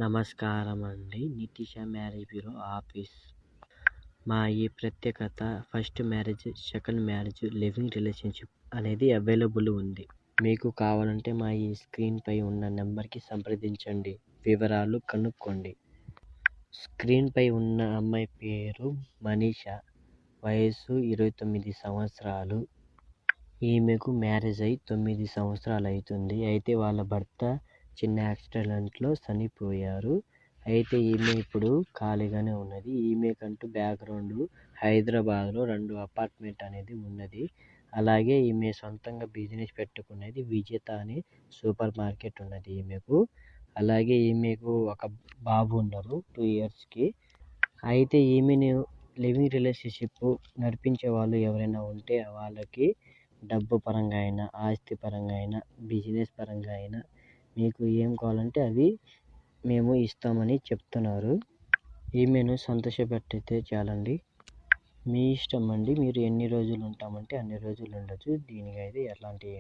నమస్కారం అండి. నితిష marriage bureau office. మా ఈ ప్రత్యేకత first marriage, second marriage, living relationship అనేది అవైలబుల్ ఉంది. మీకు కావాలంటే మా ఈ స్క్రీన్పై ఉన్న నెంబర్కి సంప్రదించండి, వివరాలు కనుక్కోండి. స్క్రీన్పై ఉన్న అమ్మాయి పేరు మనీష, వయసు 29 సంవత్సరాలు. ఈమెకు మ్యారేజ్ అయి 9 సంవత్సరాలు అవుతుంది. అయితే వాళ్ళ భర్త చిన్న యాక్సిడెంట్లో చనిపోయారు. అయితే ఈమె ఇప్పుడు ఖాళీగానే ఉన్నది. ఈమెకంటూ బ్యాక్గ్రౌండ్ హైదరాబాద్లో 2 అపార్ట్మెంట్ అనేది ఉన్నది. అలాగే ఈమె సొంతంగా బిజినెస్ పెట్టుకునేది విజేత అనే సూపర్ మార్కెట్ ఉన్నది ఈమెకు. అలాగే ఈమెకు ఒక బాబు ఉన్నారు 2 ఇయర్స్కి. అయితే ఈమెను లివింగ్ రిలేషన్షిప్ నడిపించే వాళ్ళు ఎవరైనా ఉంటే వాళ్ళకి డబ్బు పరంగా అయినా, ఆస్తి పరంగా అయినా, బిజినెస్ పరంగా అయినా మీకు ఏం కావాలంటే అవి మేము ఇస్తామని చెప్తున్నారు. ఈమెను సంతోషపెట్టితే చాలండి. మీ ఇష్టం అండి. మీరు ఎన్ని రోజులు ఉంటామంటే అన్ని రోజులు ఉండొచ్చు. దీనికైతే ఎలాంటి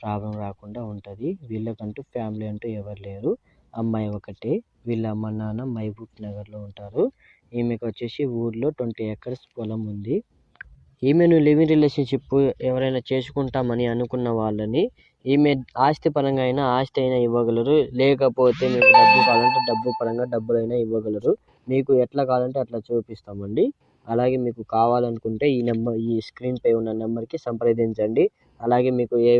ప్రాబ్లం రాకుండా ఉంటుంది. వీళ్ళకంటూ ఫ్యామిలీ అంటూ ఎవరు లేరు. అమ్మాయి ఒకటే. వీళ్ళ అమ్మ నాన్న మహబూబ్ నగర్లో ఉంటారు. ఈమెకు వచ్చేసి ఊర్లో 20 acres పొలం ఉంది. ఈమెను లివింగ్ రిలేషన్షిప్ ఎవరైనా చేసుకుంటామని అనుకున్న వాళ్ళని ఈమె ఆస్తి పరంగా అయినా ఆస్తి అయినా ఇవ్వగలరు. లేకపోతే మీకు డబ్బు కావాలంటే డబ్బు పరంగా డబ్బులైనా ఇవ్వగలరు. మీకు ఎట్లా కావాలంటే అట్లా చూపిస్తామండి. అలాగే మీకు కావాలనుకుంటే ఈ స్క్రీన్పై ఉన్న నెంబర్కి సంప్రదించండి. అలాగే మీకు ఏ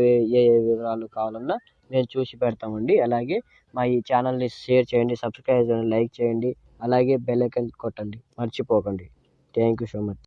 వివరాలు కావాలన్నా మేము చూసి పెడతామండి. అలాగే మా ఈ ఛానల్ని షేర్ చేయండి, సబ్స్క్రైబ్ చేయండి, లైక్ చేయండి. అలాగే బెల్ ఐకాన్ కొట్టండి, మర్చిపోకండి. Thank you so much.